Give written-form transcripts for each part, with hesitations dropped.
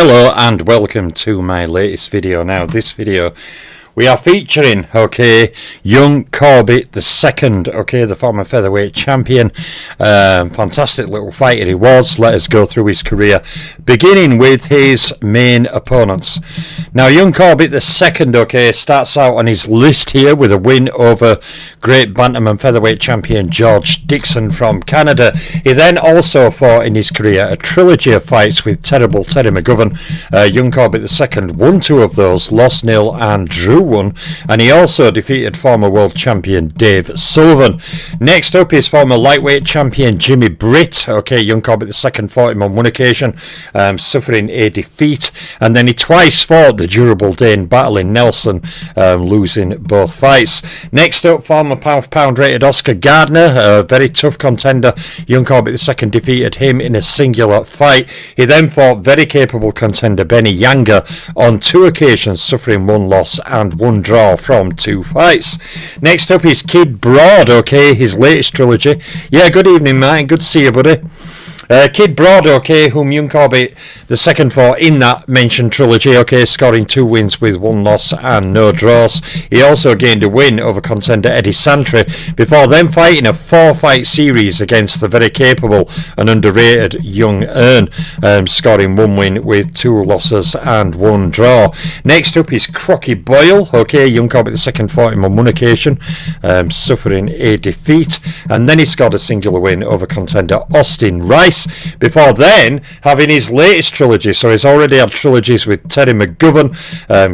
Hello and welcome to my latest video. Now this video we are featuring young Corbett II, the former featherweight champion. Fantastic little fighter he was. Let us go through his career, beginning with his main opponents. Now young Corbett II, starts out on his list here with a win over great bantam and featherweight champion George Dixon from Canada. He then also fought in his career a trilogy of fights with terrible Terry McGovern. Young Corbett II won 2 of those, lost 0 and drew 1, and he also defeated former world champion Dave Sullivan. Next up is former lightweight champion Jimmy Britt. Young Corbett II fought him on 1 occasion, suffering a defeat, and then he twice fought the durable Dane battling Nelson, losing both fights. Next up, former pound for pound rated Oscar Gardner, a very tough contender. Young Corbett II defeated him in a singular fight. He then fought very capable contender Benny Younger on 2 occasions, suffering 1 loss and 1 draw from 2 fights. Next up is Kid Broad, his latest trilogy. Yeah, good evening, Martin. Good to see you, buddy. Kid Broad, whom young Corbett II fought in that mentioned trilogy, scoring 2 wins with 1 loss and no draws. He also gained a win over contender Eddie Santry before then fighting a 4-fight series against the very capable and underrated young Earn, scoring 1 win with 2 losses and 1 draw. Next up is Crocky Boyle, young Corbett II fought him on 1 occasion, suffering a defeat, and then he scored a singular win over contender Austin Rice, before then having his latest trilogy. So he's already had trilogies with Terry McGovern,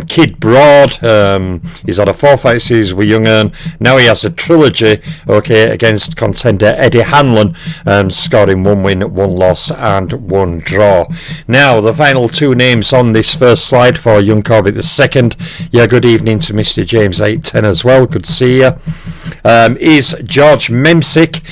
Kid Broad, he's had a 4-fight series with Young Earn. Now he has a trilogy against contender Eddie Hanlon, scoring 1 win, 1 loss and 1 draw. Now the final 2 names on this first slide for young Corbett II. Yeah, good evening to Mr. James 810 as well, good to see you. Is George Memsick,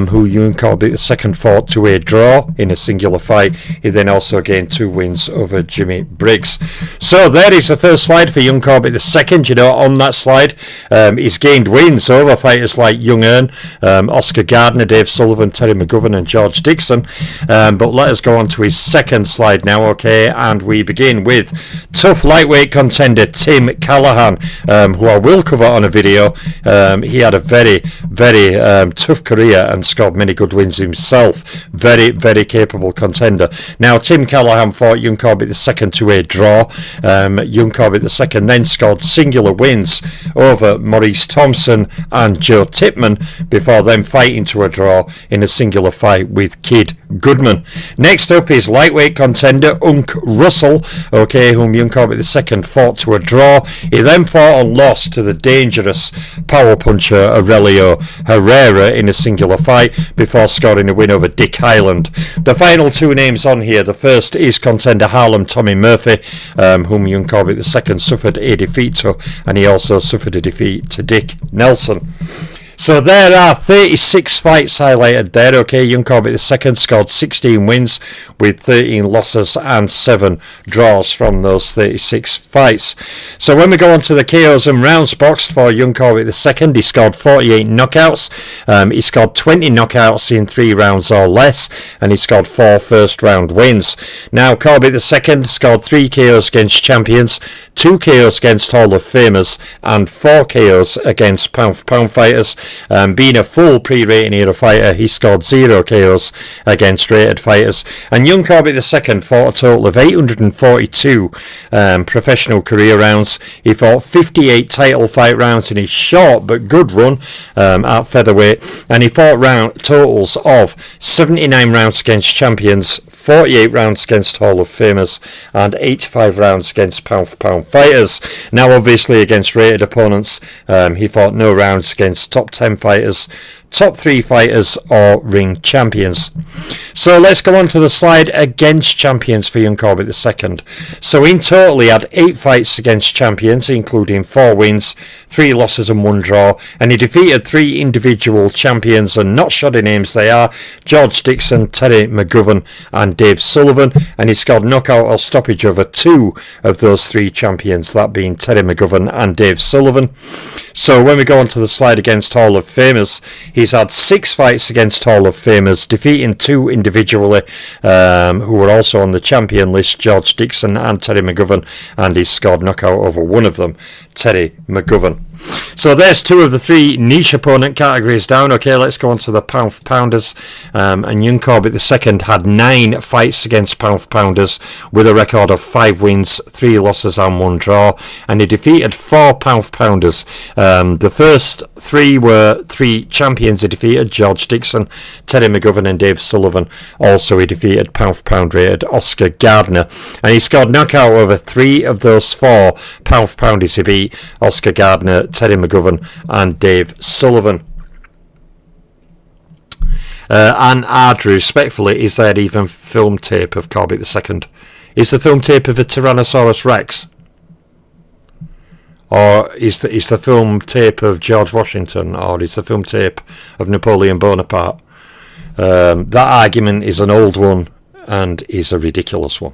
who young Corbett II fought to a draw in a singular fight. He then also gained 2 wins over Jimmy Briggs. So there is the first slide for young Corbett II. On that slide, he's gained wins over fighters like Young Earn, Oscar Gardner, Dave Sullivan, Terry McGovern and George Dixon. But let us go on to his second slide now, and we begin with tough lightweight contender Tim Callahan, who I will cover on a video. He had a very, very tough career and scored many good wins himself. Very, very capable contender. Now, Tim Callahan fought young Corbett II to a draw. Young Corbett II then scored singular wins over Maurice Thompson and Joe Tipman before then fighting to a draw in a singular fight with Kid Goodman. Next up is lightweight contender Unk Russell, whom young Corbett II fought to a draw. He then fought and lost to the dangerous power puncher Aurelio Herrera in a singular fight before scoring a win over Dick Highland. The final 2 names on here, the first is contender Harlem Tommy Murphy, whom young Corbett II suffered a defeat to, and he also suffered a defeat to Dick Nelson. So there are 36 fights highlighted there, young Corbett II scored 16 wins with 13 losses and 7 draws from those 36 fights. So when we go on to the KOs and rounds boxed for young Corbett II, he scored 48 knockouts, he scored 20 knockouts in 3 rounds or less, and he scored 4 first round wins. Now Corbett II scored 3 KOs against champions, 2 KOs against Hall of Famers, and 4 KOs against pound for pound fighters. Being a full pre-rating era fighter, he scored 0 KOs against rated fighters. And young Corbett II fought a total of 842 professional career rounds. He fought 58 title fight rounds in his short but good run at featherweight, and he fought totals of 79 rounds against champions, 48 rounds against Hall of Famers, and 85 rounds against pound for pound fighters. Now obviously against rated opponents, he fought no rounds against top 10 fighters, top 3 fighters or ring champions. So let's go on to the slide against champions for young Corbett II. So in total he had 8 fights against champions, including 4 wins, 3 losses and 1 draw, and he defeated 3 individual champions, and not shoddy names they are: George Dixon, Terry McGovern and Dave Sullivan, and he scored knockout or stoppage over 2 of those 3 champions, that being Terry McGovern and Dave Sullivan. So when we go on to the slide against Hall of Famers, he He's had 6 fights against Hall of Famers, defeating 2 individually, who were also on the champion list, George Dixon and Terry McGovern, and he's scored knockout over one of them, Terry McGovern. So there's 2 of the 3 niche opponent categories down. Okay, let's go on to the pound for pounders. And young Corbett II had 9 fights against pound for pounders with a record of 5 wins, 3 losses and 1 draw, and he defeated 4 pound for pounders. The first 3 were 3 champions he defeated: George Dixon, Terry McGovern and Dave Sullivan. Also he defeated pound for pound rated Oscar Gardner, and he scored knockout over 3 of those 4 pound for pounders he beat: Oscar Gardner, Terry McGovern and Dave Sullivan. And Ardrey, respectfully, is there even film tape of Corbett II? Is the film tape of a Tyrannosaurus Rex? Or is the film tape of George Washington? Or is the film tape of Napoleon Bonaparte? That argument is an old one and is a ridiculous one.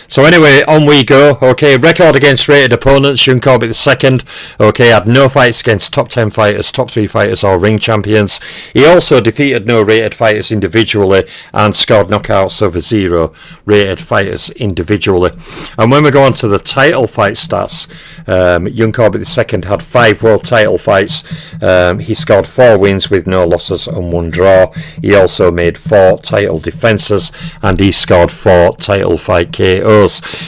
So anyway, on we go. Okay, record against rated opponents. Young Corbett II, okay, had no fights against top 10 fighters, top 3 fighters or ring champions. He also defeated no rated fighters individually and scored knockouts over 0 rated fighters individually. And when we go on to the title fight stats, young Corbett II had 5 world title fights. He scored 4 wins with no losses and 1 draw. He also made 4 title defences and he scored 4 title fight KOs.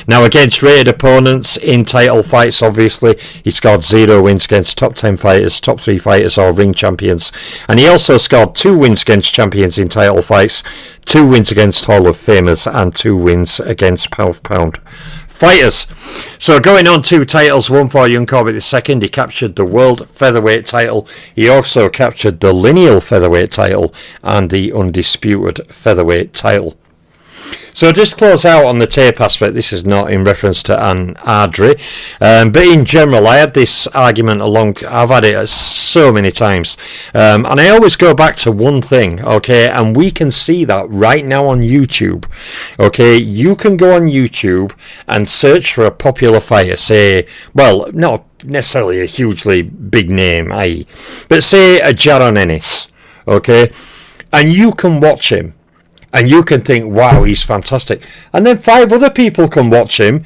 Now, against rated opponents in title fights, obviously, he scored 0 wins against top 10 fighters, top 3 fighters or ring champions. And he also scored 2 wins against champions in title fights, 2 wins against Hall of Famers and 2 wins against pound for pound fighters. So going on 2 titles, one for young Corbett II, he captured the world featherweight title. He also captured the lineal featherweight title and the undisputed featherweight title. So just close out on the tape aspect, this is not in reference to Ann Ardrey, but in general I had this argument I've had it so many times, and I always go back to one thing, okay, and we can see that right now on YouTube, okay. You can go on YouTube and search for a popular fighter, say, well, not necessarily a hugely big name, but say a Jaron Ennis, okay, and you can watch him. And you can think, wow, he's fantastic. And then 5 other people can watch him,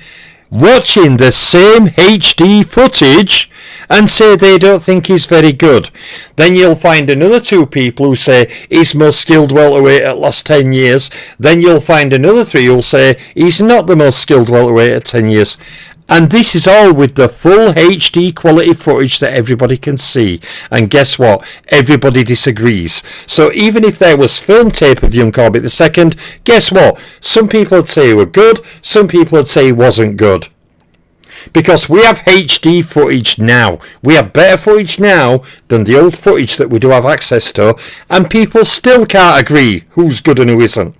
watching the same HD footage, and say they don't think he's very good. Then you'll find another 2 people who say he's most skilled welterweight at last 10 years. Then you'll find another 3 who'll say he's not the most skilled welterweight at 10 years. And this is all with the full HD quality footage that everybody can see. And guess what? Everybody disagrees. So even if there was film tape of young Corbett II, guess what? Some people would say he was good, some people would say he wasn't good. Because we have HD footage now. We have better footage now than the old footage that we do have access to. And people still can't agree who's good and who isn't.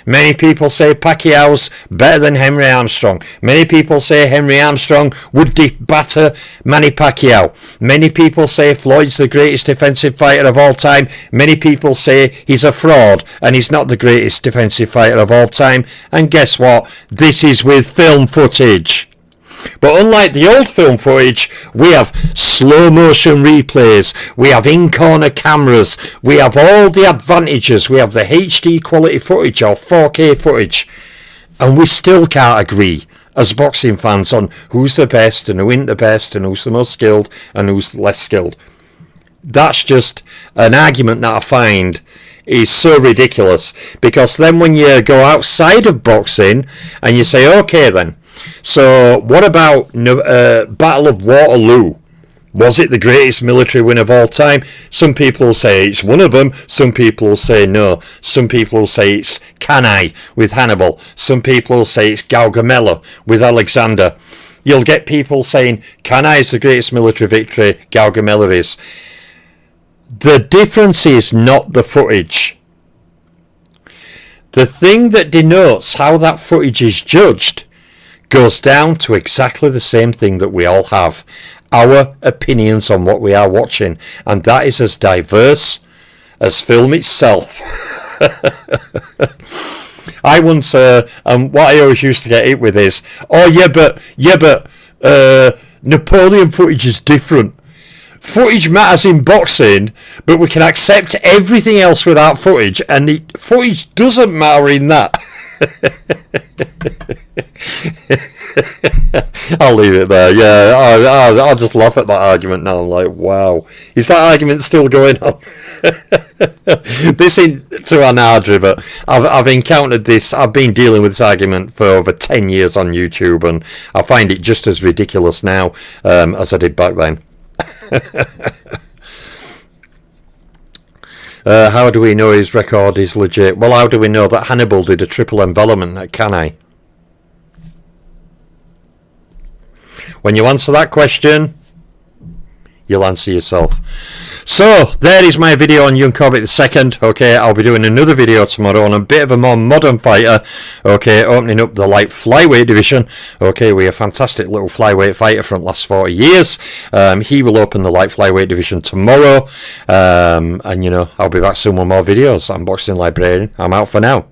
Many people say Pacquiao's better than Henry Armstrong. Many people say Henry Armstrong would batter Manny Pacquiao. Many people say Floyd's the greatest defensive fighter of all time. Many people say he's a fraud and he's not the greatest defensive fighter of all time. And guess what? This is with film footage. But unlike the old film footage, we have slow motion replays, we have in-corner cameras, we have all the advantages, we have the HD quality footage or 4K footage, and we still can't agree as boxing fans on who's the best and who isn't the best and who's the most skilled and who's less skilled. That's just an argument that I find is so ridiculous, because then when you go outside of boxing and you say, okay then, so what about Battle of Waterloo? Was it the greatest military win of all time? Some people will say it's one of them. Some people will say no. Some people will say it's Cannae with Hannibal. Some people will say it's Gaugamela with Alexander. You'll get people saying Cannae is the greatest military victory, Gaugamela is. The difference is not the footage. The thing that denotes how that footage is judged goes down to exactly the same thing that we all have, our opinions on what we are watching, and that is as diverse as film itself. I once, and what I always used to get hit with is, oh yeah, but Napoleon footage is different. footage matters in boxing, but we can accept everything else without footage, and the footage doesn't matter in that. I'll leave it there. Yeah, I'll just laugh at that argument now. I'm like, wow, is that argument still going on? This ain't too anardry, but I've encountered this. I've been dealing with this argument for over 10 years on YouTube, and I find it just as ridiculous now as I did back then. How do we know his record is legit? Well, how do we know that Hannibal did a triple envelopment at Cannae? When you answer that question, you'll answer yourself. So, there is my video on young Corbett II. Okay, I'll be doing another video tomorrow on a bit of a more modern fighter. Okay, opening up the light flyweight division. Okay, we have a fantastic little flyweight fighter from the last 40 years. He will open the light flyweight division tomorrow. And, you know, I'll be back soon with more videos. I'm Boxing Librarian. I'm out for now.